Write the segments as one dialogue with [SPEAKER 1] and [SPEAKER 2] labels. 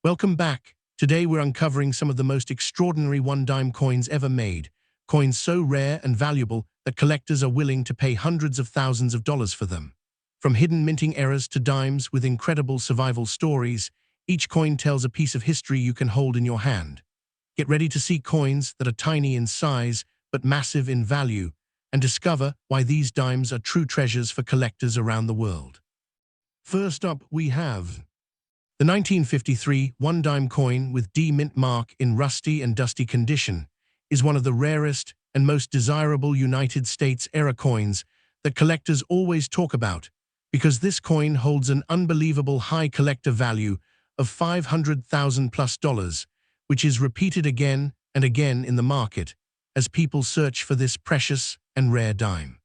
[SPEAKER 1] Welcome back. Today we're uncovering some of the most extraordinary one-dime coins ever made. Coins so rare and valuable that collectors are willing to pay hundreds of thousands of dollars for them. From hidden minting errors to dimes with incredible survival stories, each coin tells a piece of history you can hold in your hand. Get ready to see coins that are tiny in size but massive in value, and discover why these dimes are true treasures for collectors around the world. First up, we have the 1953 one-dime coin with D mint mark in rusty and dusty condition is one of the rarest and most desirable United States-era coins that collectors always talk about, because this coin holds an unbelievable high collector value of $500,000+, which is repeated again and again in the market as people search for this precious and rare dime.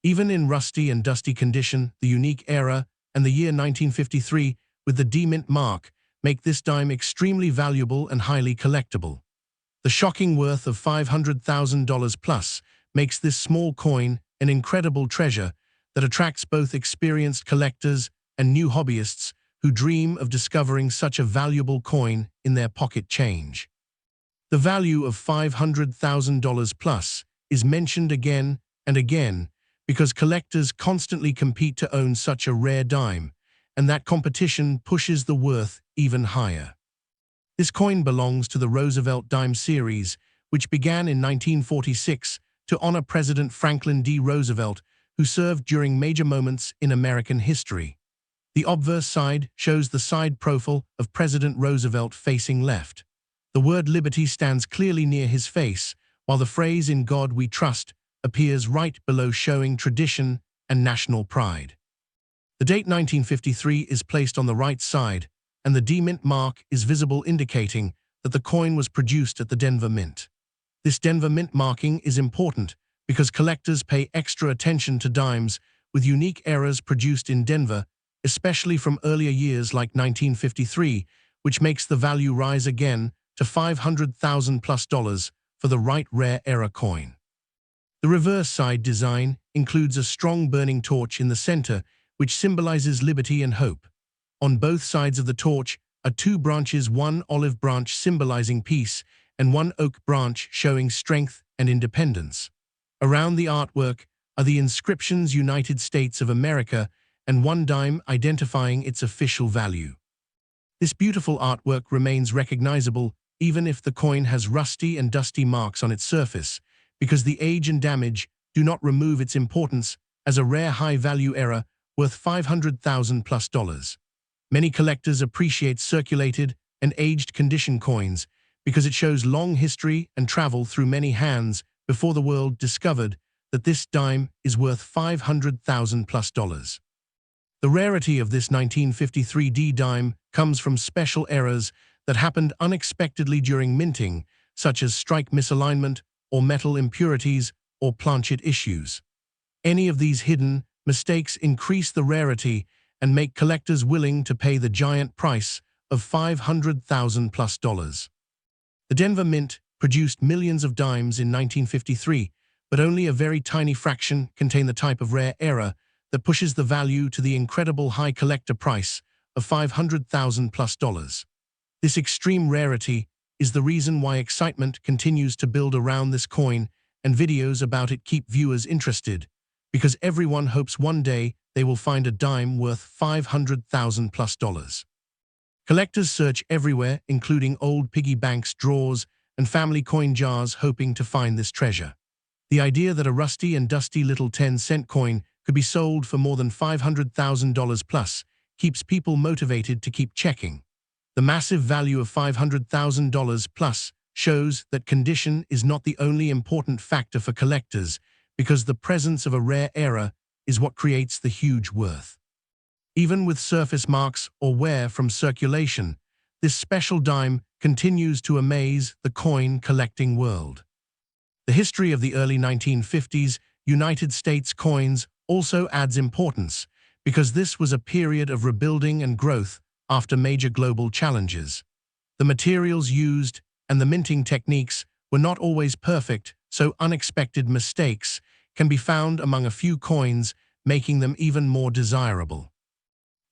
[SPEAKER 1] Even in rusty and dusty condition, the unique era and the year 1953 with the D mint mark make this dime extremely valuable and highly collectible. The shocking worth of $500,000+ makes this small coin an incredible treasure that attracts both experienced collectors and new hobbyists who dream of discovering such a valuable coin in their pocket change. The value of $500,000+ is mentioned again and again because collectors constantly compete to own such a rare dime, and that competition pushes the worth even higher. This coin belongs to the Roosevelt Dimes series, which began in 1946 to honor President Franklin D. Roosevelt, who served during major moments in American history. The obverse side shows the side profile of President Roosevelt facing left. The word liberty stands clearly near his face, while the phrase "In God We Trust" appears right below, showing tradition and national pride. The date 1953 is placed on the right side, and the D mint mark is visible, indicating that the coin was produced at the Denver Mint. This Denver Mint marking is important because collectors pay extra attention to dimes with unique eras produced in Denver, especially from earlier years like 1953, which makes the value rise again to $500,000+ for the right rare era coin. The reverse side design includes a strong burning torch in the center, which symbolizes liberty and hope. On both sides of the torch are two branches, one olive branch symbolizing peace and one oak branch showing strength and independence. Around the artwork are the inscriptions "United States of America" and one dime identifying its official value. This beautiful artwork remains recognizable even if the coin has rusty and dusty marks on its surface, because the age and damage do not remove its importance as a rare high-value era worth $500,000+. Many collectors appreciate circulated and aged condition coins because it shows long history and travel through many hands before the world discovered that this dime is worth $500,000+. The rarity of this 1953 D dime comes from special errors that happened unexpectedly during minting, such as strike misalignment or metal impurities or planchet issues. Any of these hidden mistakes increase the rarity and make collectors willing to pay the giant price of $500,000+. The Denver Mint produced millions of dimes in 1953, but only a very tiny fraction contain the type of rare era that pushes the value to the incredible high collector price of $500,000+. This extreme rarity is the reason why excitement continues to build around this coin, and videos about it keep viewers interested, because everyone hopes one day they will find a dime worth $500,000+. Collectors search everywhere, including old piggy banks, drawers, and family coin jars, hoping to find this treasure. The idea that a rusty and dusty little 10-cent coin could be sold for more than $500,000+ keeps people motivated to keep checking. The massive value of $500,000+ shows that condition is not the only important factor for collectors, because the presence of a rare era is what creates the huge worth. Even with surface marks or wear from circulation, this special dime continues to amaze the coin collecting world. The history of the early 1950s United States coins also adds importance, because this was a period of rebuilding and growth after major global challenges. The materials used and the minting techniques were not always perfect, so unexpected mistakes can be found among a few coins, making them even more desirable.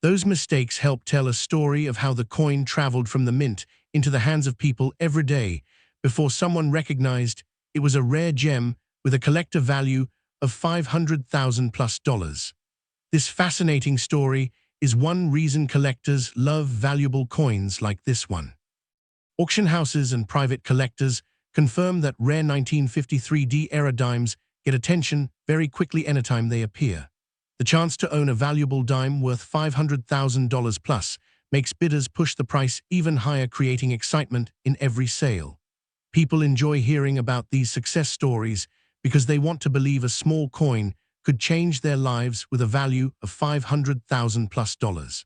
[SPEAKER 1] Those mistakes help tell a story of how the coin traveled from the mint into the hands of people every day before someone recognized it was a rare gem with a collector value of $500,000+. This fascinating story is one reason collectors love valuable coins like this one. Auction houses and private collectors confirm that rare 1953-era dimes get attention very quickly anytime they appear. The chance to own a valuable dime worth $500,000 plus makes bidders push the price even higher, creating excitement in every sale. People enjoy hearing about these success stories because they want to believe a small coin could change their lives with a value of $500,000+.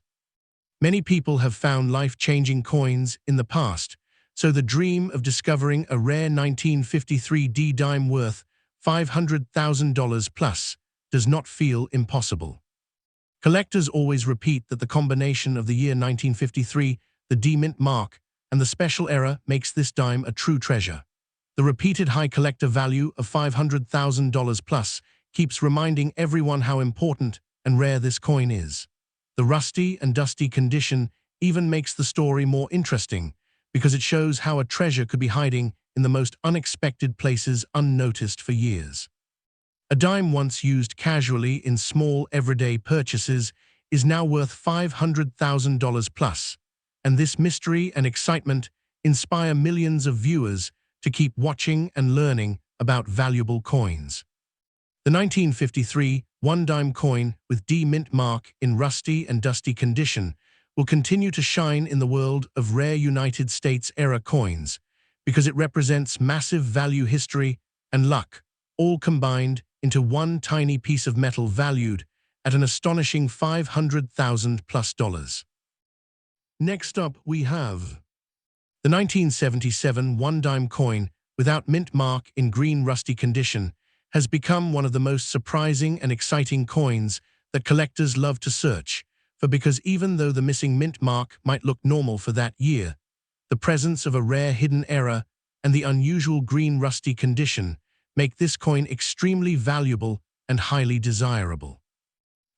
[SPEAKER 1] Many people have found life-changing coins in the past, so the dream of discovering a rare 1953 D dime worth $500,000 plus does not feel impossible. Collectors always repeat that the combination of the year 1953, the D mint mark, and the special era makes this dime a true treasure. The repeated high collector value of $500,000 plus keeps reminding everyone how important and rare this coin is. The rusty and dusty condition even makes the story more interesting because it shows how a treasure could be hiding in the most unexpected places unnoticed for years. A dime once used casually in small everyday purchases is now worth $500,000 plus, and this mystery and excitement inspire millions of viewers to keep watching and learning about valuable coins. The 1953 one-dime coin with D mint mark in rusty and dusty condition will continue to shine in the world of rare United States-era coins because it represents massive value, history, and luck, all combined into one tiny piece of metal valued at an astonishing $500,000+. Next up, we have the 1977 one-dime coin without mint mark in green rusty condition has become one of the most surprising and exciting coins that collectors love to search for because even though the missing mint mark might look normal for that year, the presence of a rare hidden error and the unusual green rusty condition make this coin extremely valuable and highly desirable.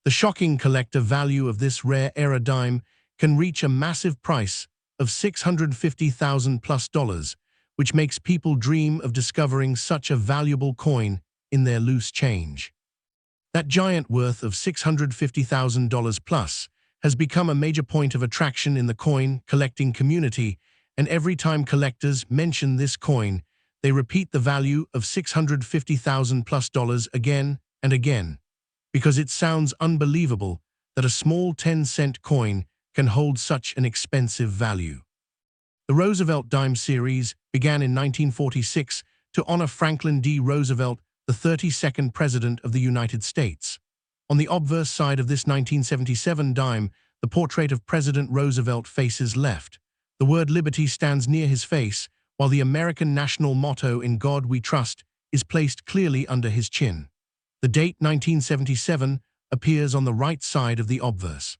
[SPEAKER 1] The shocking collector value of this rare era dime can reach a massive price of $650,000+, which makes people dream of discovering such a valuable coin in their loose change. That giant worth of $650,000 plus has become a major point of attraction in the coin collecting community, and every time collectors mention this coin, they repeat the value of $650,000+ again and again, because it sounds unbelievable that a small 10-cent coin can hold such an expensive value. The Roosevelt Dimes series began in 1946 to honor Franklin D. Roosevelt, the 32nd President of the United States. On the obverse side of this 1977 dime, the portrait of President Roosevelt faces left. The word liberty stands near his face, while the American national motto, "In God We Trust," is placed clearly under his chin. The date 1977 appears on the right side of the obverse.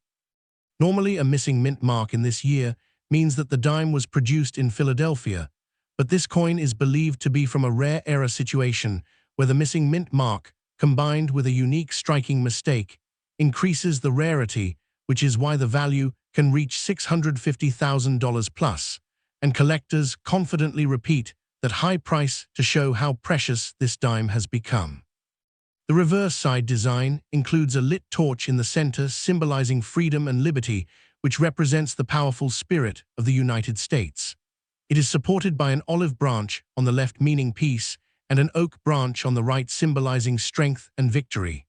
[SPEAKER 1] Normally, a missing mint mark in this year means that the dime was produced in Philadelphia, but this coin is believed to be from a rare era situation where the missing mint mark, combined with a unique striking mistake, increases the rarity, which is why the value can reach $650,000 plus, and collectors confidently repeat that high price to show how precious this dime has become. The reverse side design includes a lit torch in the center symbolizing freedom and liberty, which represents the powerful spirit of the United States. It is supported by an olive branch on the left meaning peace and an oak branch on the right symbolizing strength and victory.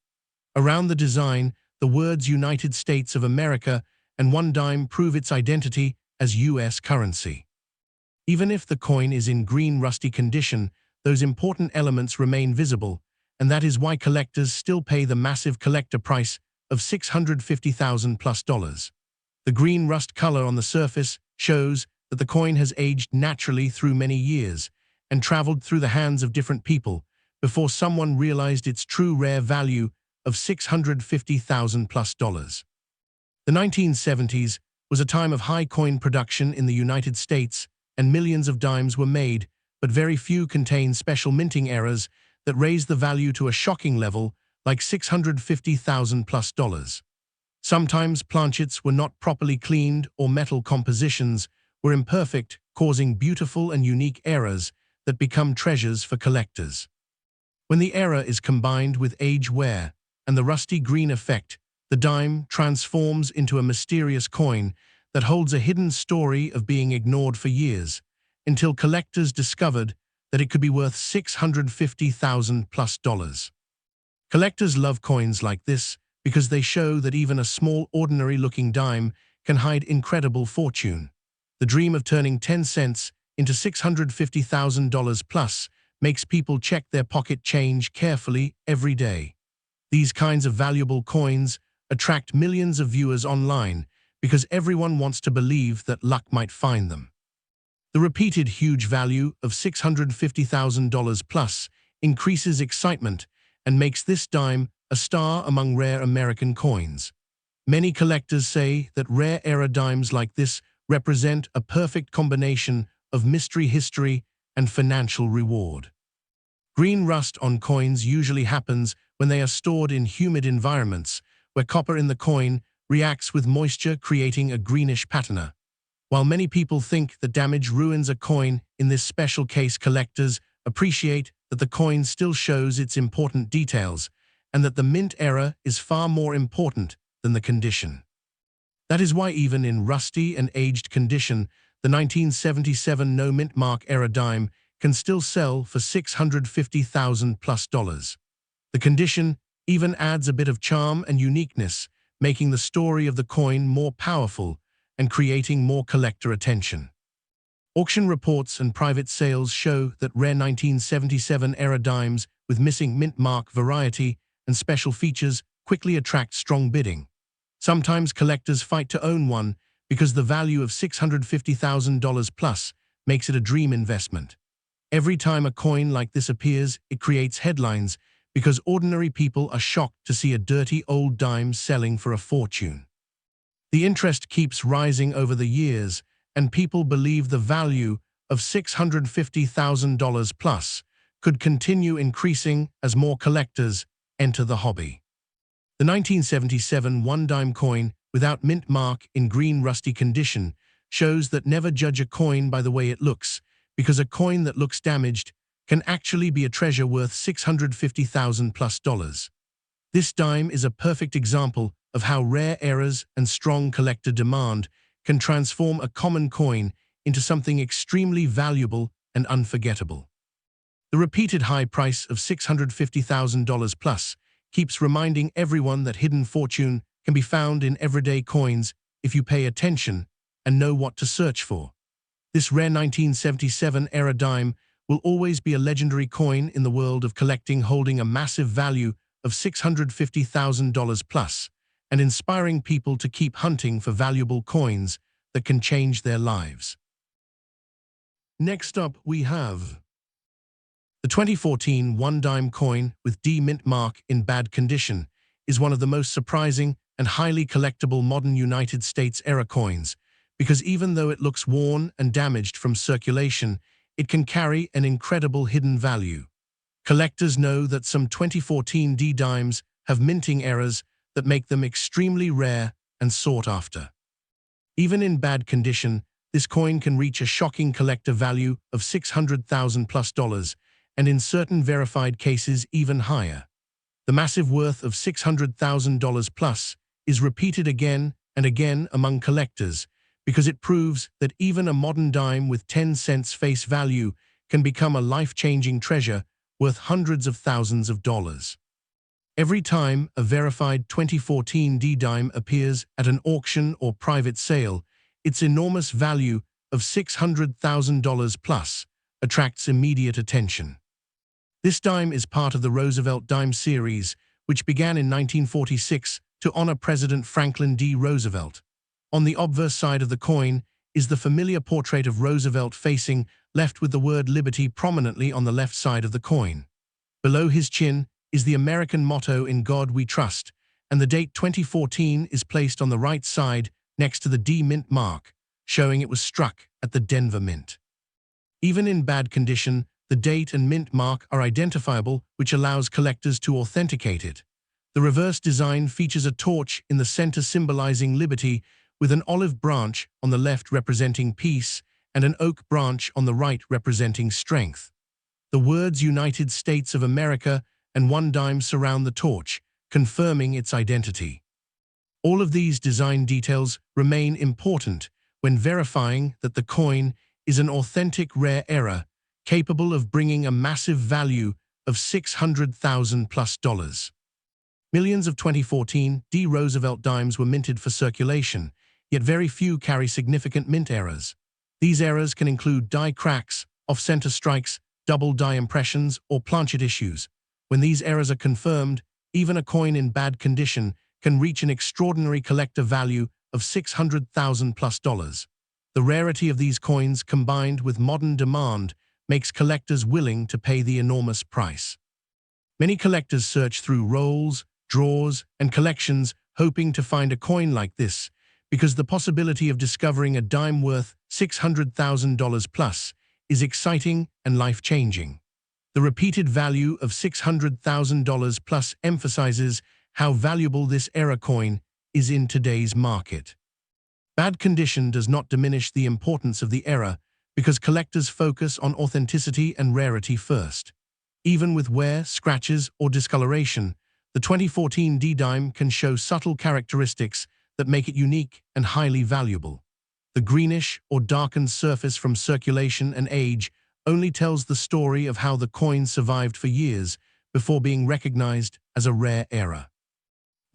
[SPEAKER 1] Around the design, the words United States of America and one dime prove its identity as U.S. currency. Even if the coin is in green rusty condition, those important elements remain visible, and that is why collectors still pay the massive collector price of $650,000+. The green rust color on the surface shows that the coin has aged naturally through many years and traveled through the hands of different people before someone realized its true rare value of $650,000+. The 1970s was a time of high coin production in the United States, and millions of dimes were made, but very few contain special minting errors that raise the value to a shocking level like $650,000+. Sometimes planchets were not properly cleaned or metal compositions were imperfect, causing beautiful and unique errors that become treasures for collectors. When the error is combined with age wear and the rusty green effect, the dime transforms into a mysterious coin that holds a hidden story of being ignored for years, until collectors discovered that it could be worth $650,000+. Collectors love coins like this because they show that even a small, ordinary-looking dime can hide incredible fortune. The dream of turning 10 cents into $650,000 plus makes people check their pocket change carefully every day. These kinds of valuable coins attract millions of viewers online because everyone wants to believe that luck might find them. The repeated huge value of $650,000 plus increases excitement and makes this dime a star among rare American coins. Many collectors say that rare era dimes like this represent a perfect combination of mystery, history, and financial reward. Green rust on coins usually happens when they are stored in humid environments, where copper in the coin reacts with moisture, creating a greenish patina. While many people think that damage ruins a coin, in this special case collectors appreciate that the coin still shows its important details and that the mint era is far more important than the condition. That is why even in rusty and aged condition, the 1977 no mint mark era dime can still sell for $650,000+. The condition even adds a bit of charm and uniqueness, making the story of the coin more powerful and creating more collector attention. Auction reports and private sales show that rare 1977 era dimes with missing mint mark, variety, and special features quickly attract strong bidding. Sometimes collectors fight to own one because the value of $650,000 plus makes it a dream investment. Every time a coin like this appears, it creates headlines because ordinary people are shocked to see a dirty old dime selling for a fortune. The interest keeps rising over the years, and people believe the value of $650,000 plus could continue increasing as more collectors enter the hobby. The 1977 one-dime coin without mint mark in green rusty condition shows that never judge a coin by the way it looks, because a coin that looks damaged can actually be a treasure worth $650,000+. This dime is a perfect example of how rare errors and strong collector demand can transform a common coin into something extremely valuable and unforgettable. The repeated high price of $650,000 plus keeps reminding everyone that hidden fortune can be found in everyday coins if you pay attention and know what to search for. This rare 1977 era dime will always be a legendary coin in the world of collecting, holding a massive value of $650,000 plus and inspiring people to keep hunting for valuable coins that can change their lives. Next up, we have the 2014 one-dime coin with D mint mark in bad condition is one of the most surprising and highly collectible modern United States era coins, because even though it looks worn and damaged from circulation, it can carry an incredible hidden value. Collectors know that some 2014 D dimes have minting errors that make them extremely rare and sought after. Even in bad condition, this coin can reach a shocking collector value of $600,000+, and in certain verified cases even higher. The massive worth of $600,000 plus is repeated again and again among collectors because it proves that even a modern dime with 10 cents face value can become a life-changing treasure worth hundreds of thousands of dollars. Every time a verified 2014 D dime appears at an auction or private sale, its enormous value of $600,000 plus attracts immediate attention. This dime is part of the Roosevelt Dimes series, which began in 1946 to honor President Franklin D. Roosevelt. On the obverse side of the coin is the familiar portrait of Roosevelt facing left with the word liberty prominently on the left side of the coin. Below his chin is the American motto "In God We Trust," and the date 2014 is placed on the right side next to the D mint mark, showing it was struck at the Denver Mint. Even in bad condition, the date and mint mark are identifiable, which allows collectors to authenticate it. The reverse design features a torch in the center symbolizing liberty, with an olive branch on the left representing peace and an oak branch on the right representing strength. The words United States of America and one dime surround the torch, confirming its identity. All of these design details remain important when verifying that the coin is an authentic rare era, capable of bringing a massive value of $600,000+. Millions of 2014 Roosevelt Dimes were minted for circulation, yet very few carry significant mint errors. These errors can include die cracks, off-center strikes, double die impressions, or planchet issues. When these errors are confirmed, even a coin in bad condition can reach an extraordinary collector value of $600,000+. The rarity of these coins, combined with modern demand, makes collectors willing to pay the enormous price. Many collectors search through rolls, drawers, and collections hoping to find a coin like this, because the possibility of discovering a dime worth $600,000+ is exciting and life-changing. The repeated value of $600,000+ emphasizes how valuable this era coin is in today's market. Bad condition does not diminish the importance of the era, because collectors focus on authenticity and rarity first. Even with wear, scratches, or discoloration, the 2014 D-Dime can show subtle characteristics that make it unique and highly valuable. The greenish or darkened surface from circulation and age only tells the story of how the coin survived for years before being recognized as a rare era.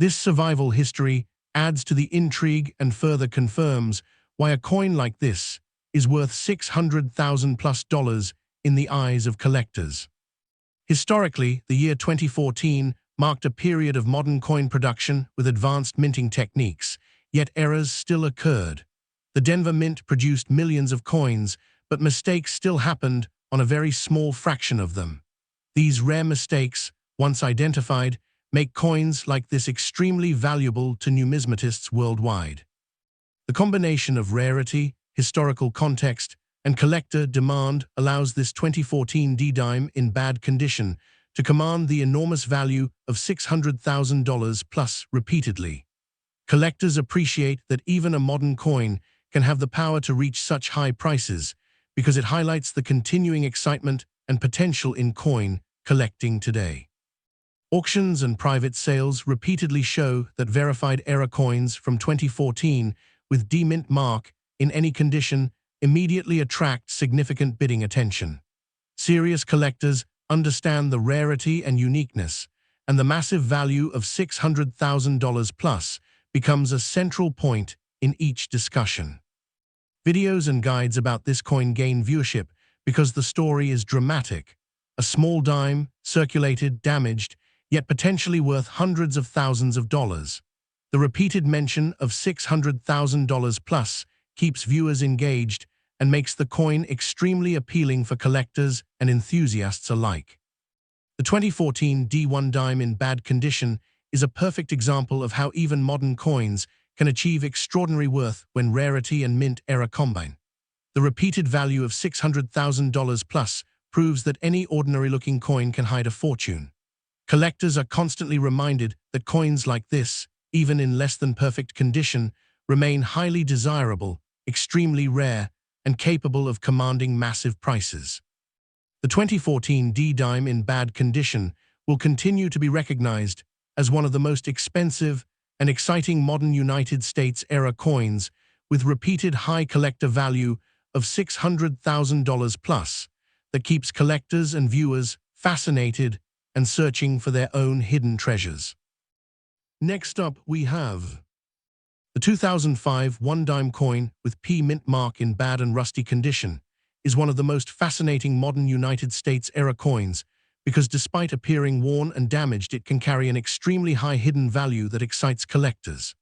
[SPEAKER 1] This survival history adds to the intrigue and further confirms why a coin like this is worth $600,000+ in the eyes of collectors. Historically, the year 2014 marked a period of modern coin production with advanced minting techniques, yet errors still occurred. The Denver Mint produced millions of coins, but mistakes still happened on a very small fraction of them. These rare mistakes, once identified, make coins like this extremely valuable to numismatists worldwide. The combination of rarity, historical context, and collector demand allows this 2014 D-Dime in bad condition to command the enormous value of $600,000+ repeatedly. Collectors appreciate that even a modern coin can have the power to reach such high prices because it highlights the continuing excitement and potential in coin collecting today. Auctions and private sales repeatedly show that verified era coins from 2014 with D-Mint mark in any condition immediately attract significant bidding attention. Serious collectors understand the rarity and uniqueness, and the massive value of $600,000+ becomes a central point in each discussion. Videos and guides about this coin gain viewership because the story is dramatic. A small dime, circulated, damaged, yet potentially worth hundreds of thousands of dollars. The repeated mention of $600,000+ keeps viewers engaged and makes the coin extremely appealing for collectors and enthusiasts alike. The 2014 D1 dime in bad condition is a perfect example of how even modern coins can achieve extraordinary worth when rarity and mint era combine. The repeated value of $600,000+ proves that any ordinary-looking coin can hide a fortune. Collectors are constantly reminded that coins like this, even in less than perfect condition, remain highly desirable, extremely rare, and capable of commanding massive prices. The 2014 D-Dime in bad condition will continue to be recognized as one of the most expensive and exciting modern United States-era coins, with repeated high collector value of $600,000+ that keeps collectors and viewers fascinated and searching for their own hidden treasures. Next up, we have the 2005 one-dime coin with P mint mark in bad and rusty condition is one of the most fascinating modern United States-era coins because despite appearing worn and damaged, it can carry an extremely high hidden value that excites collectors.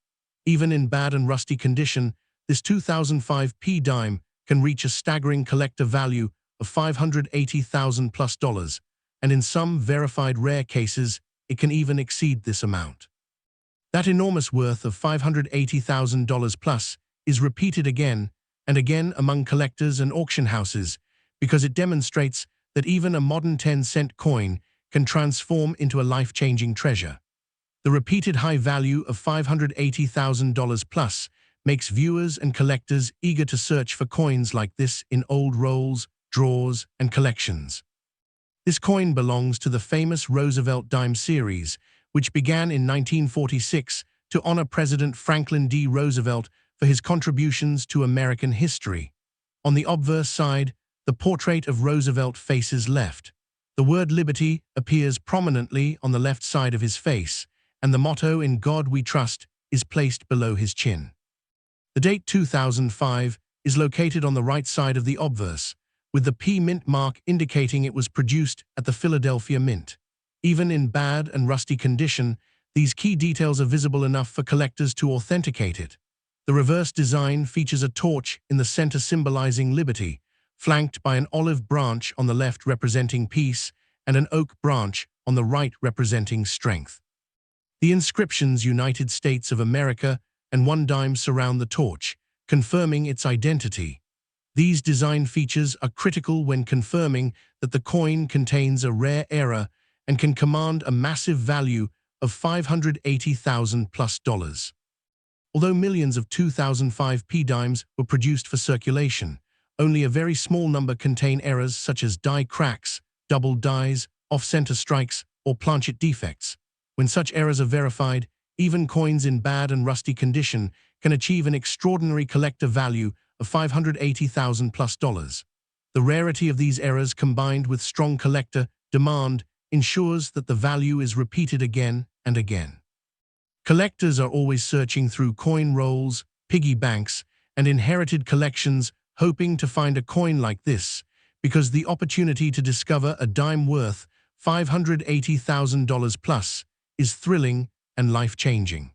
[SPEAKER 1] Even in bad and rusty condition, this 2005 P dime can reach a staggering collector value of $580,000+, and in some verified rare cases, it can even exceed this amount. That enormous worth of $580,000+ is repeated again and again among collectors and auction houses because it demonstrates that even a modern 10-cent coin can transform into a life-changing treasure. The repeated high value of $580,000 plus makes viewers and collectors eager to search for coins like this in old rolls, drawers, and collections. This coin belongs to the famous Roosevelt Dimes series, which began in 1946 to honor President Franklin D. Roosevelt for his contributions to American history. On the obverse side, the portrait of Roosevelt faces left. The word liberty appears prominently on the left side of his face, and the motto "In God We Trust" is placed below his chin. The date 2005 is located on the right side of the obverse, with the P Mint mark indicating it was produced at the Philadelphia Mint. Even in bad and rusty condition, these key details are visible enough for collectors to authenticate it. The reverse design features a torch in the center symbolizing liberty, flanked by an olive branch on the left representing peace and an oak branch on the right representing strength. The inscriptions "United States of America" and "1 dime" surround the torch, confirming its identity. These design features are critical when confirming that the coin contains a rare era and can command a massive value of $580,000+. Although millions of 2005 P dimes were produced for circulation, only a very small number contain errors such as die cracks, double dies, off-center strikes, or planchet defects. When such errors are verified, even coins in bad and rusty condition can achieve an extraordinary collector value of $580,000+. The rarity of these errors combined with strong collector demand ensures that the value is repeated again and again. Collectors are always searching through coin rolls, piggy banks, and inherited collections hoping to find a coin like this, because the opportunity to discover a dime worth $580,000+ is thrilling and life-changing.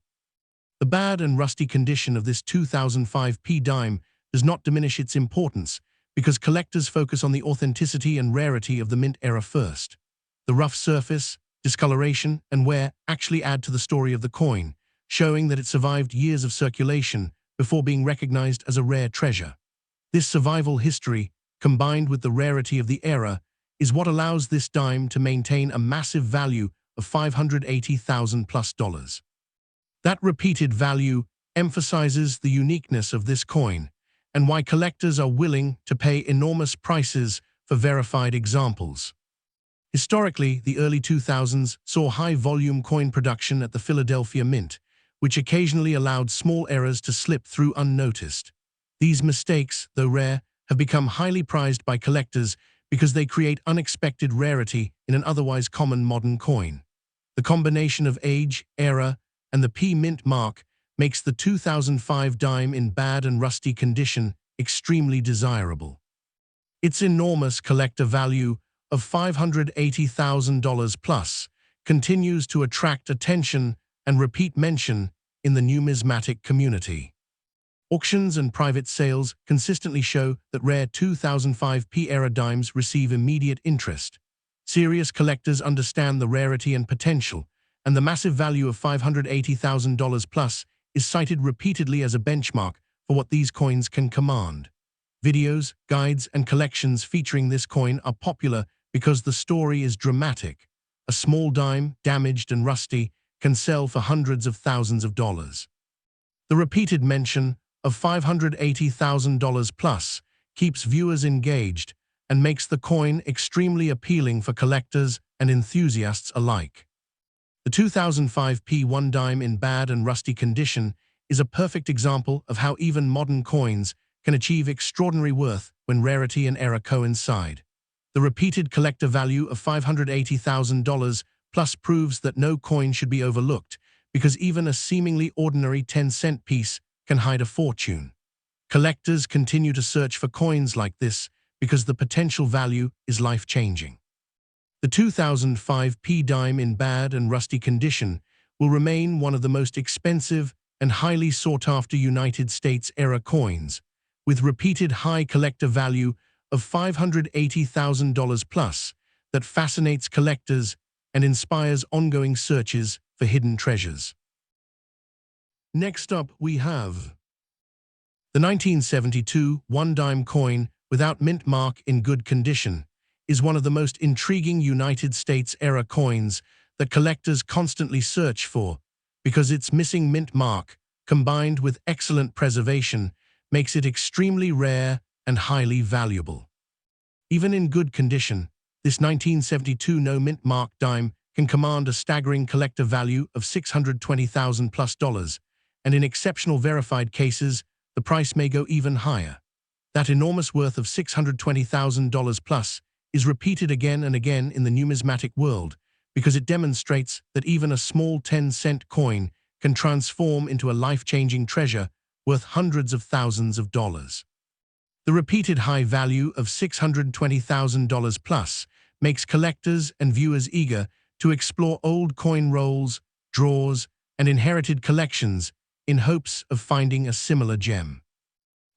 [SPEAKER 1] The bad and rusty condition of this 2005 P dime does not diminish its importance, because collectors focus on the authenticity and rarity of the mint era first. The rough surface, discoloration, and wear actually add to the story of the coin, showing that it survived years of circulation before being recognized as a rare treasure. This survival history, combined with the rarity of the era, is what allows this dime to maintain a massive value of $580,000+. That repeated value emphasizes the uniqueness of this coin and why collectors are willing to pay enormous prices for verified examples. Historically, the early 2000s saw high-volume coin production at the Philadelphia Mint, which occasionally allowed small errors to slip through unnoticed. These mistakes, though rare, have become highly prized by collectors because they create unexpected rarity in an otherwise common modern coin. The combination of age, era, and the P Mint mark makes the 2005 dime in bad and rusty condition extremely desirable. Its enormous collector value of $580,000+ continues to attract attention and repeat mention in the numismatic community. Auctions and private sales consistently show that rare 2005 P-era dimes receive immediate interest. Serious collectors understand the rarity and potential, and the massive value of $580,000+ is cited repeatedly as a benchmark for what these coins can command. Videos, guides, and collections featuring this coin are popular because the story is dramatic. A small dime, damaged and rusty, can sell for hundreds of thousands of dollars. The repeated mention of $580,000+ keeps viewers engaged and makes the coin extremely appealing for collectors and enthusiasts alike. The 2005 P1 dime in bad and rusty condition is a perfect example of how even modern coins can achieve extraordinary worth when rarity and era coincide. The repeated collector value of $580,000+ proves that no coin should be overlooked, because even a seemingly ordinary 10-cent piece can hide a fortune. Collectors continue to search for coins like this because the potential value is life-changing. The 2005 P dime in bad and rusty condition will remain one of the most expensive and highly sought-after United States-era coins, with repeated high collector value of $580,000+ that fascinates collectors and inspires ongoing searches for hidden treasures. Next up, we have the 1972 one-dime coin without mint mark in good condition is one of the most intriguing United States-era coins that collectors constantly search for, because its missing mint mark, combined with excellent preservation, makes it extremely rare and highly valuable. Even in good condition, this 1972 no mint mark dime can command a staggering collector value of $620,000+, and in exceptional verified cases, the price may go even higher. That enormous worth of $620,000+ is repeated again and again in the numismatic world because it demonstrates that even a small 10-cent coin can transform into a life-changing treasure worth hundreds of thousands of dollars. The repeated high value of $620,000+ makes collectors and viewers eager to explore old coin rolls, drawers, and inherited collections in hopes of finding a similar gem.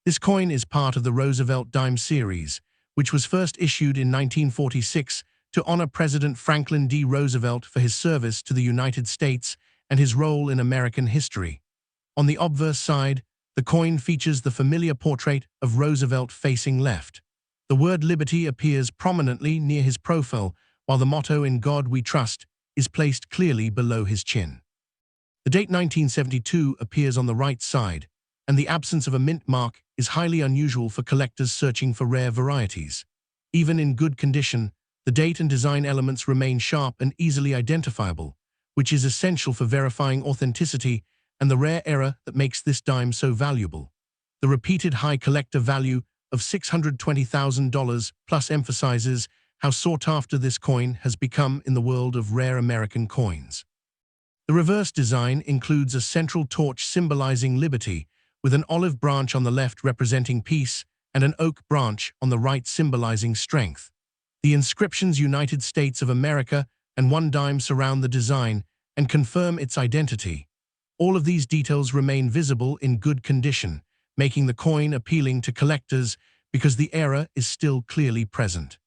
[SPEAKER 1] This coin is part of the Roosevelt Dimes series, which was first issued in 1946 to honor President Franklin D. Roosevelt for his service to the United States and his role in American history. On the obverse side, the coin features the familiar portrait of Roosevelt facing left. The word liberty appears prominently near his profile, while the motto "In God We Trust" is placed clearly below his chin. The date 1972 appears on the right side, and the absence of a mint mark is highly unusual for collectors searching for rare varieties. Even in good condition, the date and design elements remain sharp and easily identifiable, which is essential for verifying authenticity and the rare error that makes this dime so valuable. The repeated high collector value of $620,000+ emphasizes how sought after this coin has become in the world of rare American coins. The reverse design includes a central torch symbolizing liberty, with an olive branch on the left representing peace and an oak branch on the right symbolizing strength. The inscriptions "United States of America" and "1 dime" surround the design and confirm its identity. All of these details remain visible in good condition, making the coin appealing to collectors because the error is still clearly present.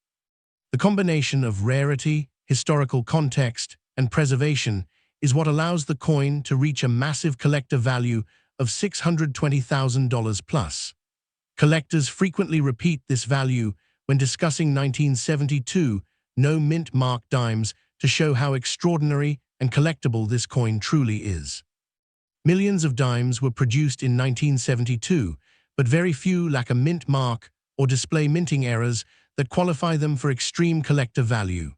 [SPEAKER 1] The combination of rarity, historical context, and preservation is what allows the coin to reach a massive collector value of $620,000+. Collectors frequently repeat this value when discussing 1972 no mint mark dimes to show how extraordinary and collectible this coin truly is. Millions of dimes were produced in 1972, but very few lack a mint mark or display minting errors that qualify them for extreme collector value.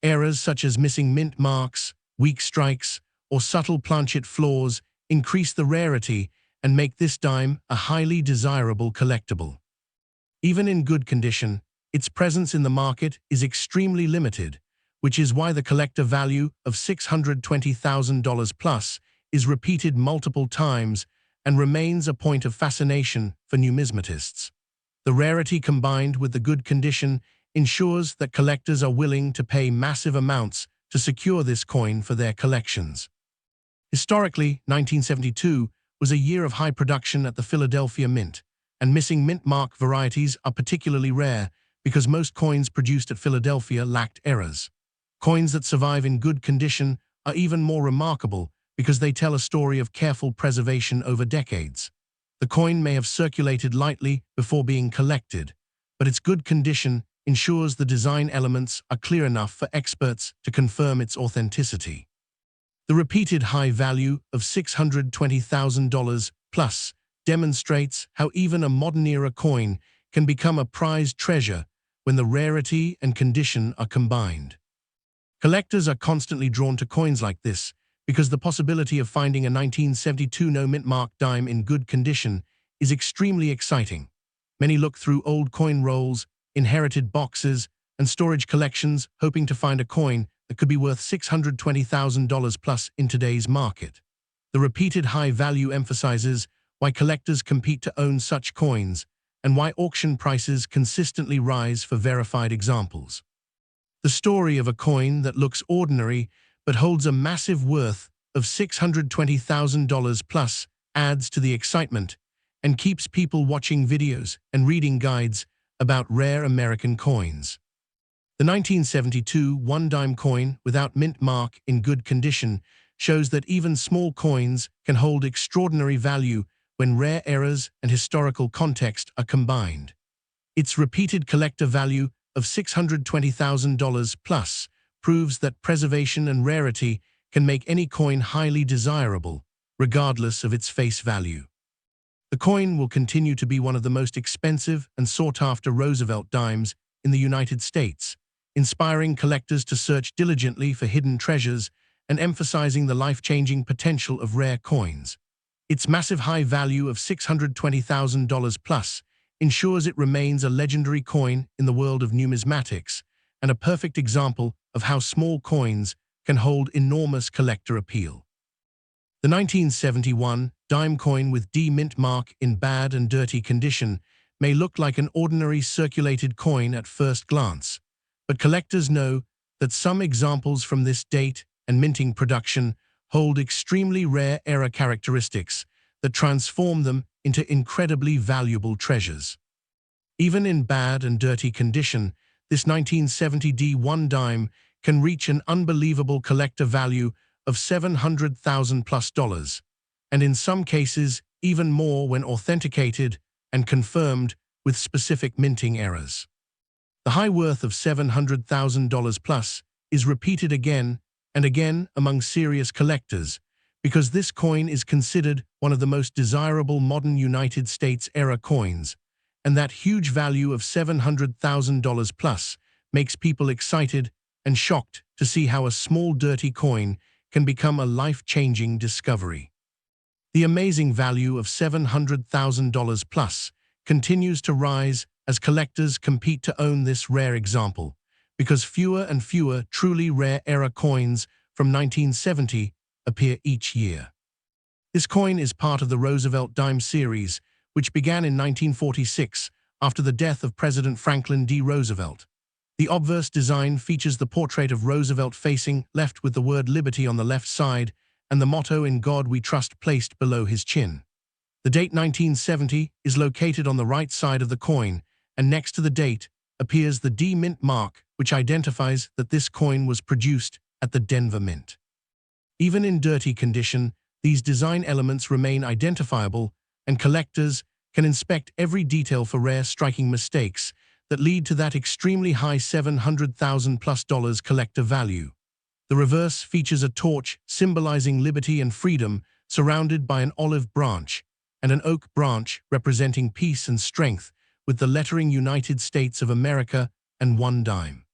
[SPEAKER 1] Errors such as missing mint marks, weak strikes, or subtle planchet flaws increase the rarity and make this dime a highly desirable collectible. Even in good condition, its presence in the market is extremely limited, which is why the collector value of $620,000+ is repeated multiple times and remains a point of fascination for numismatists. The rarity combined with the good condition ensures that collectors are willing to pay massive amounts to secure this coin for their collections. Historically, 1972 was a year of high production at the Philadelphia Mint, and missing mint mark varieties are particularly rare because most coins produced at Philadelphia lacked errors. Coins that survive in good condition are even more remarkable because they tell a story of careful preservation over decades. The coin may have circulated lightly before being collected, but its good condition ensures the design elements are clear enough for experts to confirm its authenticity. The repeated high value of $620,000+ demonstrates how even a modern-era coin can become a prized treasure when the rarity and condition are combined. Collectors are constantly drawn to coins like this because the possibility of finding a 1972 no mint mark dime in good condition is extremely exciting. Many look through old coin rolls, inherited boxes, and storage collections hoping to find a coin that could be worth $620,000+ in today's market. The repeated high value emphasizes why collectors compete to own such coins and why auction prices consistently rise for verified examples. The story of a coin that looks ordinary but holds a massive worth of $620,000+ adds to the excitement and keeps people watching videos and reading guides about rare American coins. The 1972 one-dime coin without mint mark in good condition shows that even small coins can hold extraordinary value when rare errors and historical context are combined. Its repeated collector value of $620,000+ proves that preservation and rarity can make any coin highly desirable, regardless of its face value. The coin will continue to be one of the most expensive and sought-after Roosevelt Dimes in the United States, inspiring collectors to search diligently for hidden treasures and emphasizing the life-changing potential of rare coins. Its massive high value of $620,000 plus ensures it remains a legendary coin in the world of numismatics and a perfect example of how small coins can hold enormous collector appeal. The 1971 dime coin with D mint mark in bad and dirty condition may look like an ordinary circulated coin at first glance, but collectors know that some examples from this date and minting production hold extremely rare era characteristics that transform them into incredibly valuable treasures. Even in bad and dirty condition, this 1970 D1 dime can reach an unbelievable collector value of $700,000 plus, and in some cases even more when authenticated and confirmed with specific minting errors. The high worth of $700,000 plus is repeated again and again among serious collectors because this coin is considered one of the most desirable modern United States-era coins, and that huge value of $700,000 plus makes people excited and shocked to see how a small dirty coin can become a life-changing discovery. The amazing value of $700,000 plus continues to rise as collectors compete to own this rare example, because fewer and fewer truly rare era coins from 1970 appear each year. This coin is part of the Roosevelt Dimes series, which began in 1946 after the death of President Franklin D. Roosevelt. The obverse design features the portrait of Roosevelt facing left with the word liberty on the left side and the motto "In God We Trust" placed below his chin. The date 1970 is located on the right side of the coin, and next to the date appears the D Mint mark, which identifies that this coin was produced at the Denver Mint. Even in dirty condition, these design elements remain identifiable, and collectors can inspect every detail for rare striking mistakes that lead to that extremely high $700,000 plus collector value. The reverse features a torch symbolizing liberty and freedom surrounded by an olive branch, and an oak branch representing peace and strength with the lettering United States of America and one dime.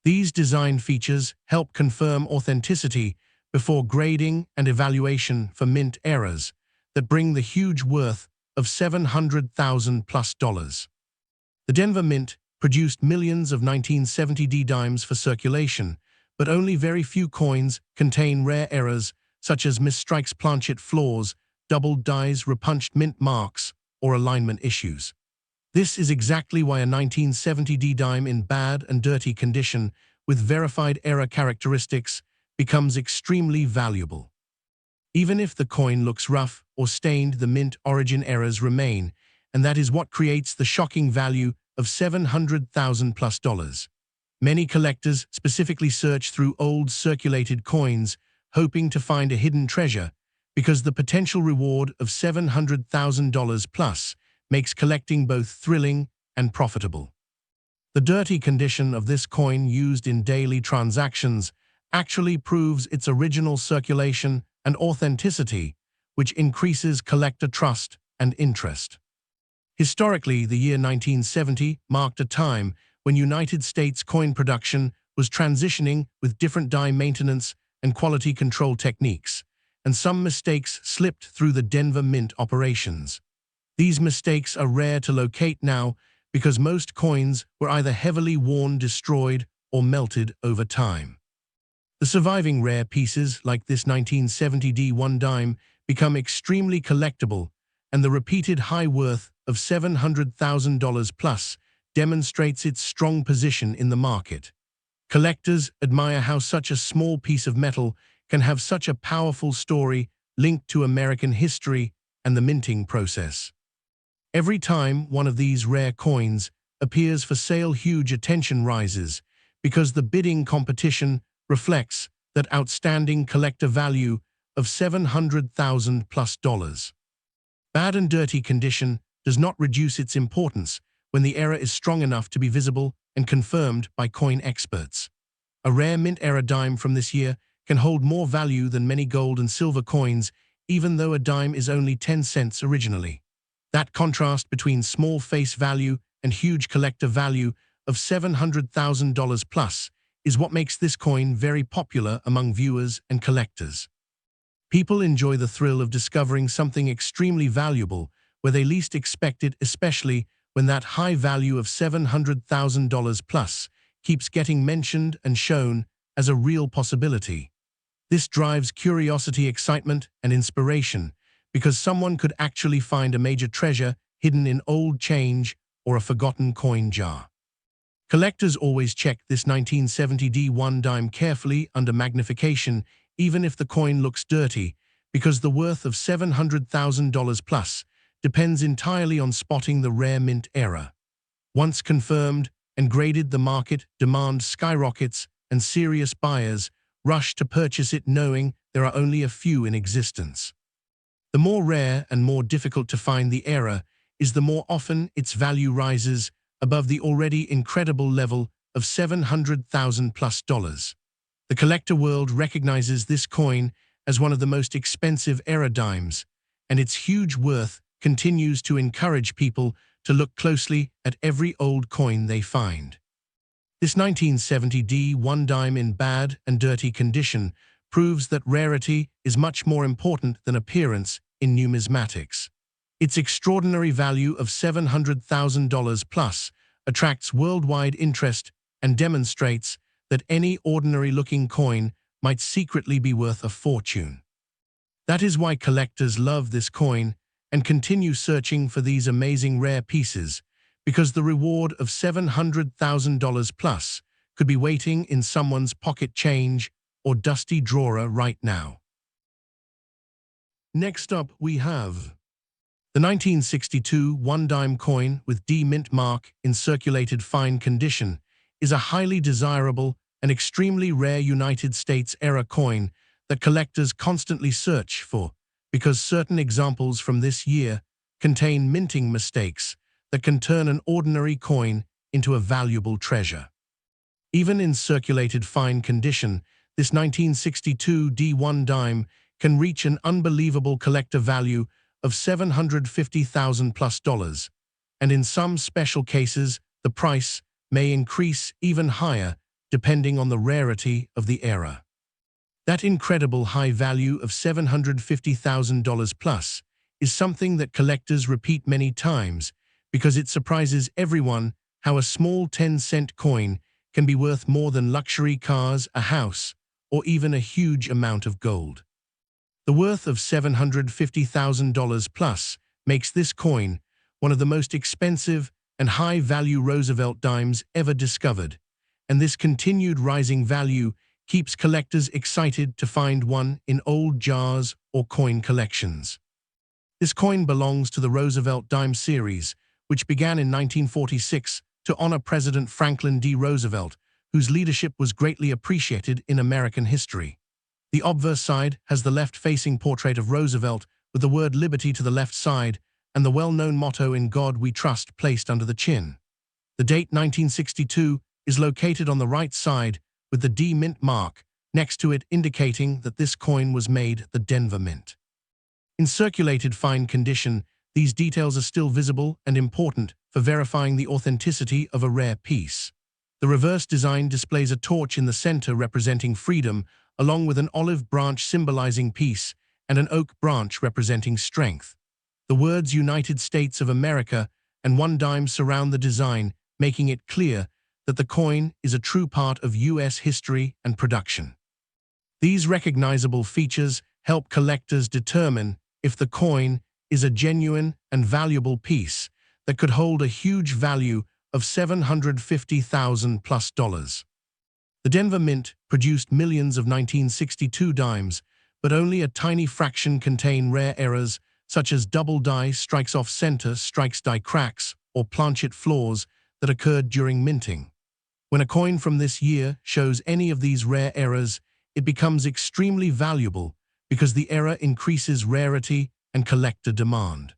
[SPEAKER 1] These design features help confirm authenticity before grading and evaluation for mint errors that bring the huge worth of $700,000 plus. The Denver Mint produced millions of 1970 D dimes for circulation, but only very few coins contain rare errors such as misstrikes, planchet flaws, doubled dies, repunched mint marks, or alignment issues. This is exactly why a 1970 D dime in bad and dirty condition with verified error characteristics becomes extremely valuable. Even if the coin looks rough or stained, the mint origin errors remain, and that is what creates the shocking value of $700,000 plus. Many collectors specifically search through old circulated coins, hoping to find a hidden treasure, because the potential reward of $700,000 plus makes collecting both thrilling and profitable. The dirty condition of this coin used in daily transactions actually proves its original circulation and authenticity, which increases collector trust and interest. Historically, the year 1970 marked a time when United States coin production was transitioning with different die maintenance and quality control techniques, and some mistakes slipped through the Denver Mint operations. These mistakes are rare to locate now because most coins were either heavily worn, destroyed, or melted over time. The surviving rare pieces, like this 1970 D1 dime, become extremely collectible, and the repeated high worth of $700,000 plus demonstrates its strong position in the market. Collectors admire how such a small piece of metal can have such a powerful story linked to American history and the minting process. Every time one of these rare coins appears for sale, huge attention rises because the bidding competition reflects that outstanding collector value of $700,000 plus. Bad and dirty condition does not reduce its importance when the error is strong enough to be visible and confirmed by coin experts. A rare mint-era dime from this year can hold more value than many gold and silver coins, even though a dime is only 10 cents originally. That contrast between small face value and huge collector value of $700,000 plus is what makes this coin very popular among viewers and collectors. People enjoy the thrill of discovering something extremely valuable where they least expect it, especially when that high value of $700,000 plus keeps getting mentioned and shown as a real possibility. This drives curiosity, excitement, and inspiration because someone could actually find a major treasure hidden in old change or a forgotten coin jar. Collectors always check this 1970 D1 dime carefully under magnification, even if the coin looks dirty, because the worth of $700,000 plus depends entirely on spotting the rare mint era. Once confirmed and graded, the market demand skyrockets and serious buyers rush to purchase it, knowing there are only a few in existence. The more rare and more difficult to find the era is, the more often its value rises above the already incredible level of $700,000 plus. The collector world recognizes this coin as one of the most expensive era dimes, and its huge worth continues to encourage people to look closely at every old coin they find. This 1970 D1 dime in bad and dirty condition proves that rarity is much more important than appearance in numismatics. Its extraordinary value of $700,000 plus attracts worldwide interest and demonstrates that any ordinary-looking coin might secretly be worth a fortune. That is why collectors love this coin and continue searching for these amazing rare pieces, because the reward of $700,000 plus could be waiting in someone's pocket change or dusty drawer right now. Next up, we have the 1962 one-dime coin with D mint mark in circulated fine condition is a highly desirable and extremely rare United States-era coin that collectors constantly search for, because certain examples from this year contain minting mistakes that can turn an ordinary coin into a valuable treasure. Even in circulated fine condition, this 1962 D1 dime can reach an unbelievable collector value of $750,000 plus, and in some special cases, the price may increase even higher depending on the rarity of the era. That incredible high value of $750,000 plus is something that collectors repeat many times because it surprises everyone how a small 10-cent coin can be worth more than luxury cars, a house, or even a huge amount of gold. The worth of $750,000 plus makes this coin one of the most expensive and high-value Roosevelt dimes ever discovered, and this continued rising value keeps collectors excited to find one in old jars or coin collections. This coin belongs to the Roosevelt Dimes series, which began in 1946 to honor President Franklin D. Roosevelt, whose leadership was greatly appreciated in American history. The obverse side has the left-facing portrait of Roosevelt with the word liberty to the left side and the well-known motto "In God We Trust" placed under the chin. The date 1962 is located on the right side with the D mint mark next to it, indicating that this coin was made at the Denver Mint. In circulated fine condition, these details are still visible and important for verifying the authenticity of a rare piece. The reverse design displays a torch in the center representing freedom, along with an olive branch symbolizing peace and an oak branch representing strength. The words United States of America and one dime surround the design, making it clear that the coin is a true part of U.S. history and production. These recognizable features help collectors determine if the coin is a genuine and valuable piece that could hold a huge value of $750,000 plus. The Denver Mint produced millions of 1962 dimes, but only a tiny fraction contain rare errors such as double die strikes off center, strikes die cracks, or planchet flaws that occurred during minting. When a coin from this year shows any of these rare errors, it becomes extremely valuable because the error increases rarity and collector demand.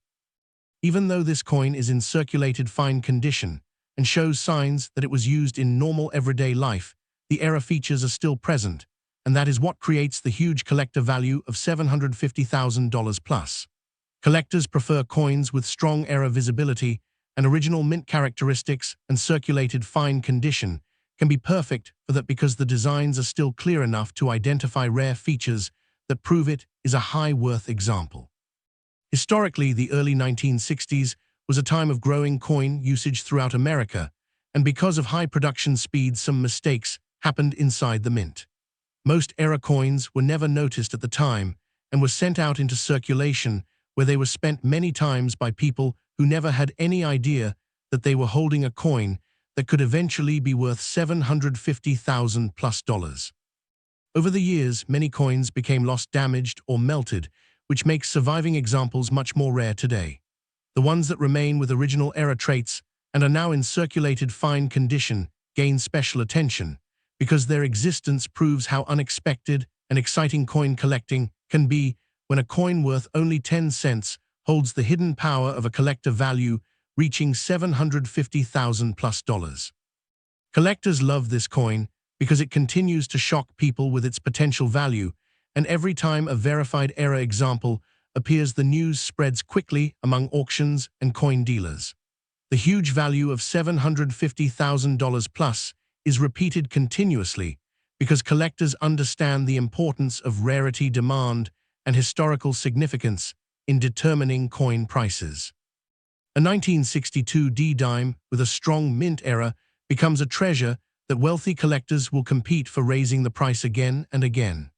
[SPEAKER 1] Even though this coin is in circulated fine condition and shows signs that it was used in normal everyday life, the era features are still present, and that is what creates the huge collector value of $750,000 plus. Collectors prefer coins with strong era visibility, and original mint characteristics and circulated fine condition can be perfect for that because the designs are still clear enough to identify rare features that prove it is a high-worth example. Historically, the early 1960s was a time of growing coin usage throughout America, and because of high production speeds, some mistakes happened inside the mint. Most era coins were never noticed at the time and were sent out into circulation, where they were spent many times by people who never had any idea that they were holding a coin that could eventually be worth $750,000 plus. Over the years, many coins became lost, damaged, or melted, which makes surviving examples much more rare today. The ones that remain with original era traits and are now in circulated fine condition gain special attention, because their existence proves how unexpected and exciting coin collecting can be when a coin worth only 10 cents holds the hidden power of a collector value reaching $750,000 plus. Collectors love this coin because it continues to shock people with its potential value, and every time a verified era example appears, the news spreads quickly among auctions and coin dealers. The huge value of $750,000 plus is repeated continuously because collectors understand the importance of rarity, demand, and historical significance in determining coin prices. A 1962 D-dime with a strong mint era becomes a treasure that wealthy collectors will compete for, raising the price again and again.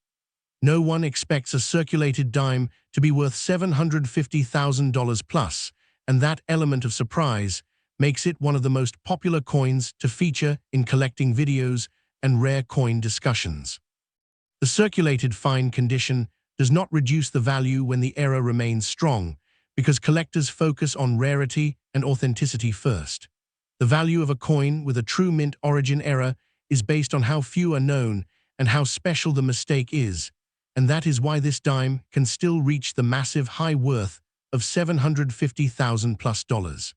[SPEAKER 1] No one expects a circulated dime to be worth $750,000 plus, and that element of surprise makes it one of the most popular coins to feature in collecting videos and rare coin discussions. The circulated fine condition does not reduce the value when the era remains strong, because collectors focus on rarity and authenticity first. The value of a coin with a true mint origin era is based on how few are known and how special the mistake is, and that is why this dime can still reach the massive high worth of $750,000 plus.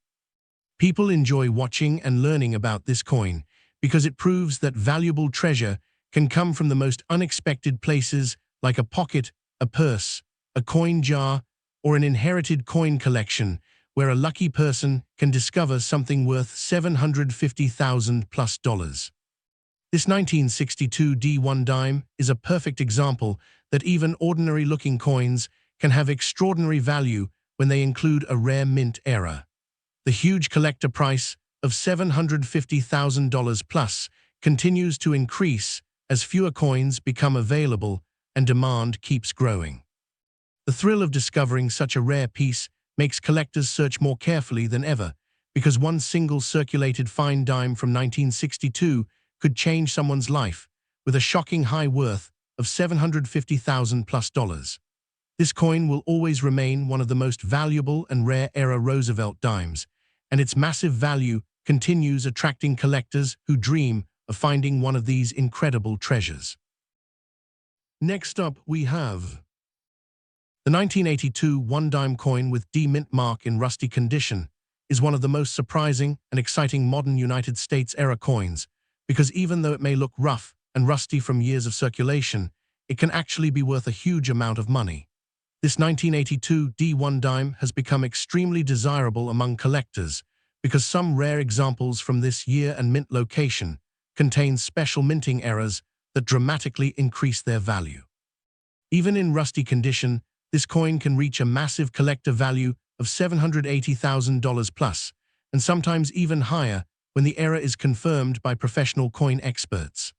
[SPEAKER 1] People enjoy watching and learning about this coin because it proves that valuable treasure can come from the most unexpected places, like a pocket, a purse, a coin jar, or an inherited coin collection, where a lucky person can discover something worth $750,000 plus. This 1962 D1 dime is a perfect example that even ordinary-looking coins can have extraordinary value when they include a rare mint era. The huge collector price of $750,000 plus continues to increase as fewer coins become available and demand keeps growing. The thrill of discovering such a rare piece makes collectors search more carefully than ever, because one single circulated fine dime from 1962 could change someone's life with a shocking high worth of $750,000 plus. This coin will always remain one of the most valuable and rare era Roosevelt Dimes, and its massive value continues attracting collectors who dream of finding one of these incredible treasures. Next up, we have the 1982 one-dime coin with D-mint mark in rusty condition is one of the most surprising and exciting modern United States-era coins, because even though it may look rough and rusty from years of circulation, it can actually be worth a huge amount of money. This 1982 D1 dime has become extremely desirable among collectors because some rare examples from this year and mint location contain special minting errors that dramatically increase their value. Even in rusty condition, this coin can reach a massive collector value of $780,000 plus, and sometimes even higher when the error is confirmed by professional coin experts.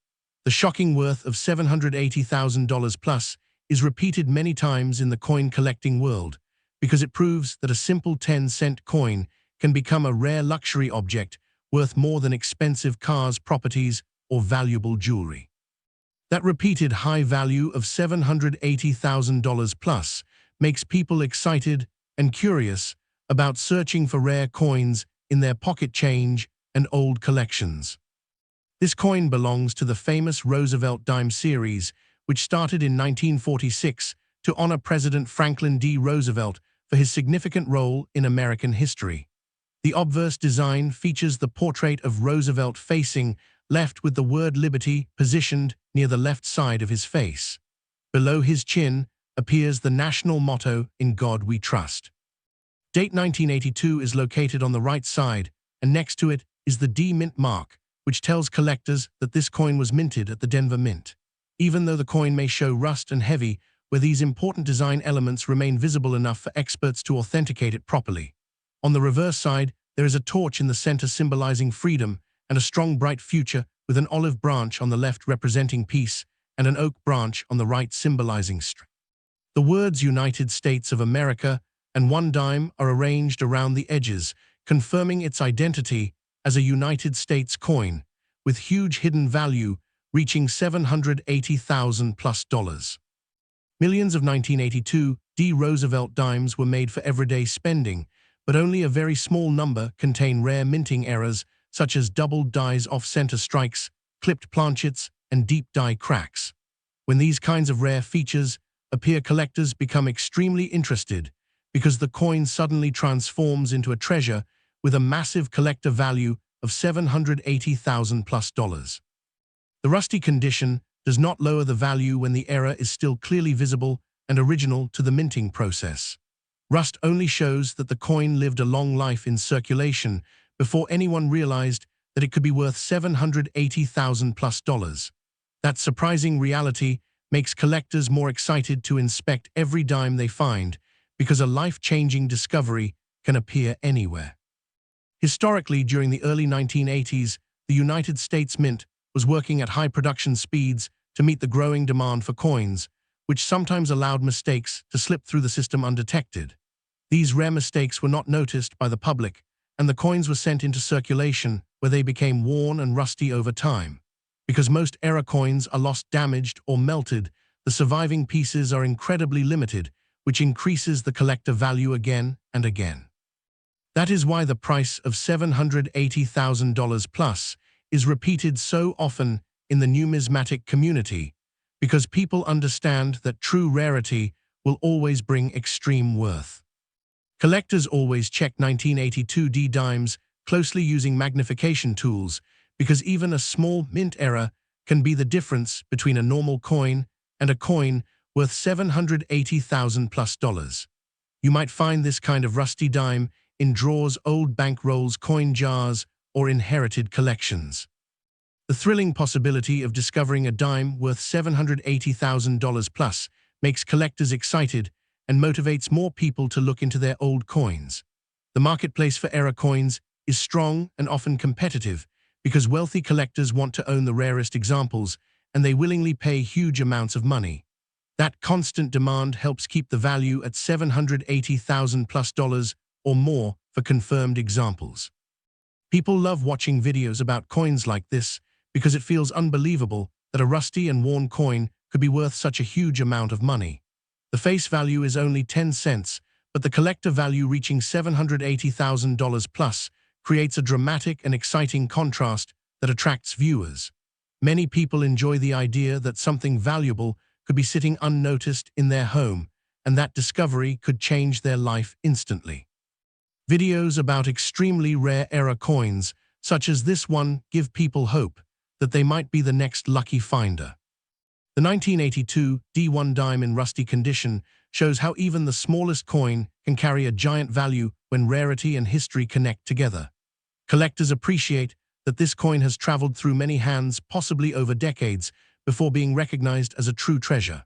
[SPEAKER 1] The shocking worth of $780,000 plus is repeated many times in the coin collecting world because it proves that a simple 10-cent coin can become a rare luxury object worth more than expensive cars, properties, or valuable jewelry. That repeated high value of $780,000 plus makes people excited and curious about searching for rare coins in their pocket change and old collections. This coin belongs to the famous Roosevelt Dimes series, which started in 1946 to honor President Franklin D. Roosevelt for his significant role in American history. The obverse design features the portrait of Roosevelt facing left with the word liberty positioned near the left side of his face. Below his chin appears the national motto, "In God We Trust." Date 1982 is located on the right side, and next to it is the D mint mark, which tells collectors that this coin was minted at the Denver Mint. Even though the coin may show rust and heavy, where these important design elements remain visible enough for experts to authenticate it properly. On the reverse side, there is a torch in the center symbolizing freedom and a strong bright future, with an olive branch on the left representing peace and an oak branch on the right symbolizing strength. The words United States of America and one dime are arranged around the edges, confirming its identity as a United States coin, with huge hidden value reaching $780,000+. Millions of 1982 Roosevelt Dimes were made for everyday spending, but only a very small number contain rare minting errors such as doubled dies off-center strikes, clipped planchets, and deep die cracks. When these kinds of rare features appear, collectors become extremely interested because the coin suddenly transforms into a treasure with a massive collector value of $780,000+. The rusty condition does not lower the value when the error is still clearly visible and original to the minting process. Rust only shows that the coin lived a long life in circulation before anyone realized that it could be worth $780,000+. That surprising reality makes collectors more excited to inspect every dime they find, because a life-changing discovery can appear anywhere. Historically, during the early 1980s, the United States Mint was working at high production speeds to meet the growing demand for coins, which sometimes allowed mistakes to slip through the system undetected. These rare mistakes were not noticed by the public, and the coins were sent into circulation, where they became worn and rusty over time. Because most error coins are lost, damaged, or melted, the surviving pieces are incredibly limited, which increases the collector value again and again. That is why the price of $780,000+ is repeated so often in the numismatic community, because people understand that true rarity will always bring extreme worth. Collectors always check 1982 dimes closely using magnification tools, because even a small mint error can be the difference between a normal coin and a coin worth $780,000+. You might find this kind of rusty dime in drawers, old bank rolls, coin jars, or inherited collections. The thrilling possibility of discovering a dime worth $780,000+ makes collectors excited and motivates more people to look into their old coins. The marketplace for error coins is strong and often competitive, because wealthy collectors want to own the rarest examples, and they willingly pay huge amounts of money. That constant demand helps keep the value at $780,000+ or more for confirmed examples. People love watching videos about coins like this because it feels unbelievable that a rusty and worn coin could be worth such a huge amount of money. The face value is only 10 cents, but the collector value reaching $780,000+ creates a dramatic and exciting contrast that attracts viewers. Many people enjoy the idea that something valuable could be sitting unnoticed in their home, and that discovery could change their life instantly. Videos about extremely rare error coins, such as this one, give people hope that they might be the next lucky finder. The 1982 D1 dime in rusty condition shows how even the smallest coin can carry a giant value when rarity and history connect together. Collectors appreciate that this coin has traveled through many hands, possibly over decades, before being recognized as a true treasure.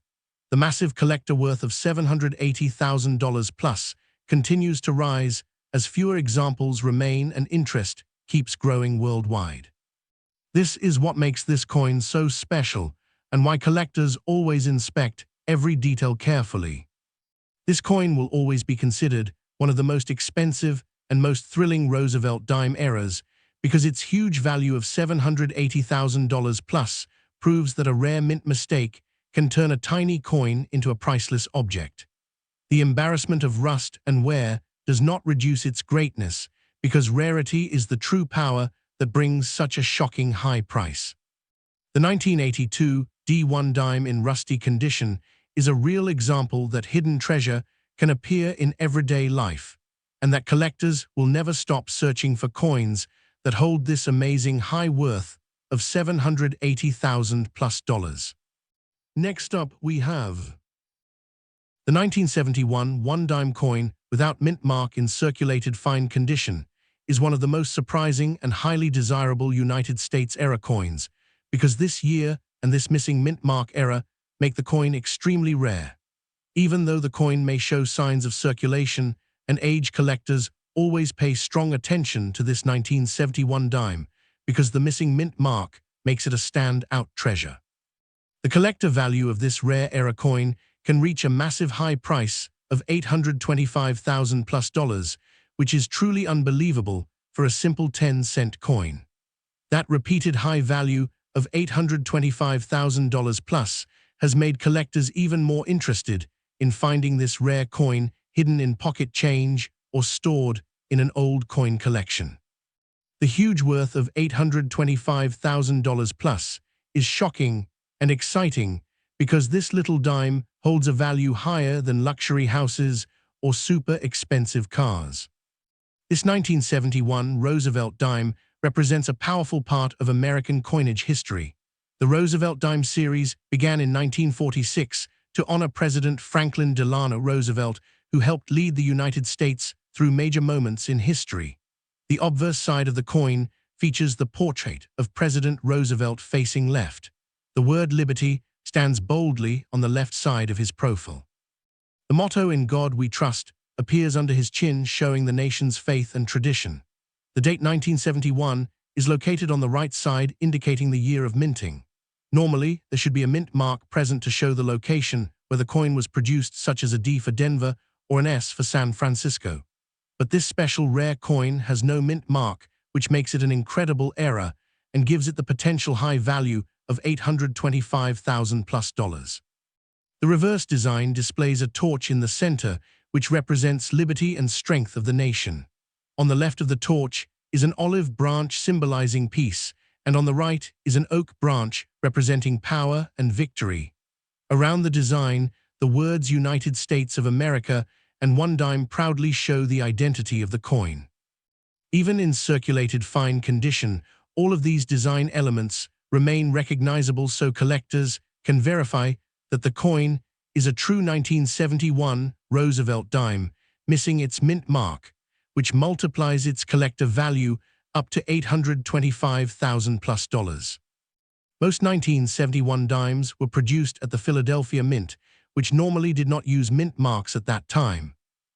[SPEAKER 1] The massive collector worth of $780,000+ continues to rise as fewer examples remain and interest keeps growing worldwide. This is what makes this coin so special and why collectors always inspect every detail carefully. This coin will always be considered one of the most expensive and most thrilling Roosevelt dime errors, because its huge value of $780,000+ proves that a rare mint mistake can turn a tiny coin into a priceless object. The embarrassment of rust and wear does not reduce its greatness, because rarity is the true power that brings such a shocking high price. The 1982 D1 dime in rusty condition is a real example that hidden treasure can appear in everyday life, and that collectors will never stop searching for coins that hold this amazing high worth of $780,000 plus. Next up, we have the 1971 one-dime coin without mint mark in circulated fine condition is one of the most surprising and highly desirable United States-era coins because this year and this missing mint mark era make the coin extremely rare. Even though the coin may show signs of circulation and age, collectors always pay strong attention to this 1971 dime because the missing mint mark makes it a stand-out treasure. The collector value of this rare era coin can reach a massive high price of $825,000 plus, which is truly unbelievable for a simple 10-cent coin. That repeated high value of $825,000 plus has made collectors even more interested in finding this rare coin hidden in pocket change or stored in an old coin collection. The huge worth of $825,000 plus is shocking and exciting because this little dime holds a value higher than luxury houses or super expensive cars. This 1971 Roosevelt dime represents a powerful part of American coinage history. The Roosevelt Dime series began in 1946 to honor President Franklin Delano Roosevelt, who helped lead the United States through major moments in history. The obverse side of the coin features the portrait of President Roosevelt facing left. The word liberty stands boldly on the left side of his profile. The motto "In God We Trust" appears under his chin, showing the nation's faith and tradition. The date 1971 is located on the right side, indicating the year of minting. Normally, there should be a mint mark present to show the location where the coin was produced, such as a D for Denver or an S for San Francisco. But this special rare coin has no mint mark, which makes it an incredible error and gives it the potential high value of $825,000 plus. The reverse design displays a torch in the center, which represents liberty and strength of the nation. On the left of the torch is an olive branch symbolizing peace, and on the right is an oak branch representing power and victory. Around the design, the words United States of America and one dime proudly show the identity of the coin. Even in circulated fine condition, all of these design elements remain recognizable, so collectors can verify that the coin is a true 1971 Roosevelt dime, missing its mint mark, which multiplies its collector value up to $825,000 plus. Most 1971 dimes were produced at the Philadelphia Mint, which normally did not use mint marks at that time.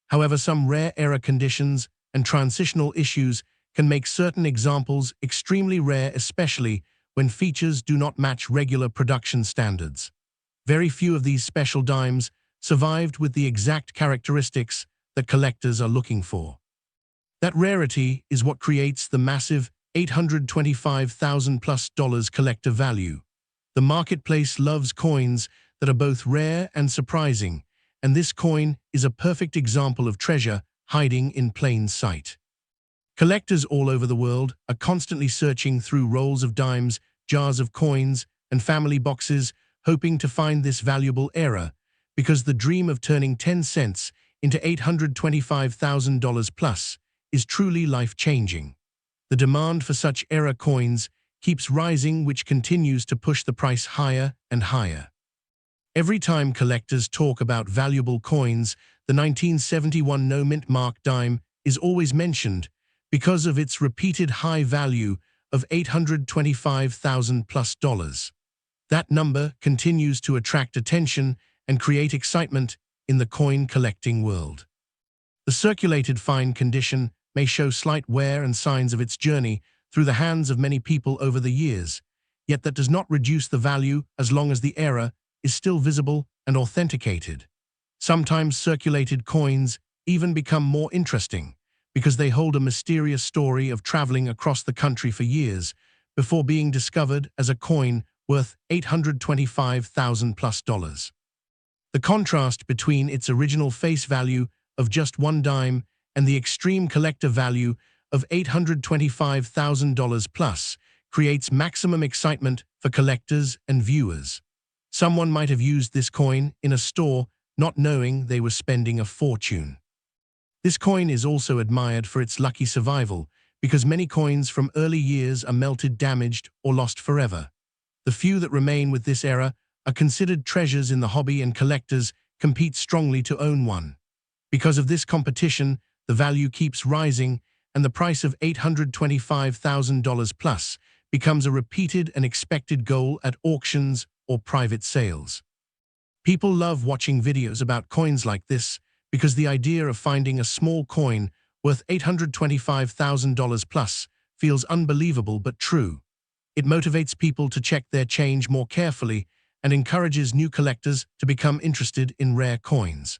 [SPEAKER 1] However, some rare era conditions and transitional issues can make certain examples extremely rare, especially when features do not match regular production standards. Very few of these special dimes survived with the exact characteristics that collectors are looking for. That rarity is what creates the massive $825,000 plus collector value. The marketplace loves coins that are both rare and surprising, and this coin is a perfect example of treasure hiding in plain sight. Collectors all over the world are constantly searching through rolls of dimes, jars of coins, and family boxes, hoping to find this valuable error, because the dream of turning 10 cents into $825,000 plus is truly life-changing. The demand for such error coins keeps rising, which continues to push the price higher and higher. Every time collectors talk about valuable coins, the 1971 no-mint mark dime is always mentioned because of its repeated high value of $825,000 plus. That number continues to attract attention and create excitement in the coin collecting world. The circulated fine condition may show slight wear and signs of its journey through the hands of many people over the years, yet that does not reduce the value as long as the error is still visible and authenticated. Sometimes circulated coins even become more interesting because they hold a mysterious story of traveling across the country for years before being discovered as a coin worth $825,000 plus. The contrast between its original face value of just one dime and the extreme collector value of $825,000 plus creates maximum excitement for collectors and viewers. Someone might have used this coin in a store, not knowing they were spending a fortune. This coin is also admired for its lucky survival because many coins from early years are melted, damaged, or lost forever. The few that remain with this era are considered treasures in the hobby, and collectors compete strongly to own one. Because of this competition, the value keeps rising, and the price of $825,000 plus becomes a repeated and expected goal at auctions or private sales. People love watching videos about coins like this because the idea of finding a small coin worth $825,000 plus feels unbelievable but true. It motivates people to check their change more carefully and encourages new collectors to become interested in rare coins.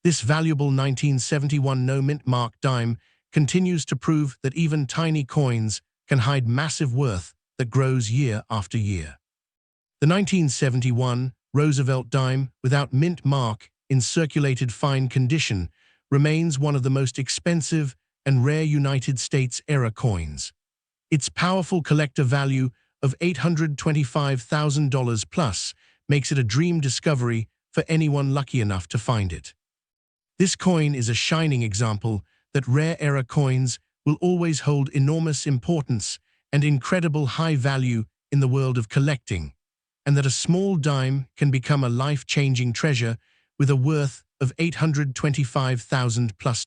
[SPEAKER 1] This valuable 1971 no-mint mark dime continues to prove that even tiny coins can hide massive worth that grows year after year. The 1971 Roosevelt dime without mint mark in circulated fine condition remains one of the most expensive and rare United States-era coins. Its powerful collector value of $825,000 plus makes it a dream discovery for anyone lucky enough to find it. This coin is a shining example that rare-era coins will always hold enormous importance and incredible high value in the world of collecting, and that a small dime can become a life-changing treasure with a worth of $825,000 plus.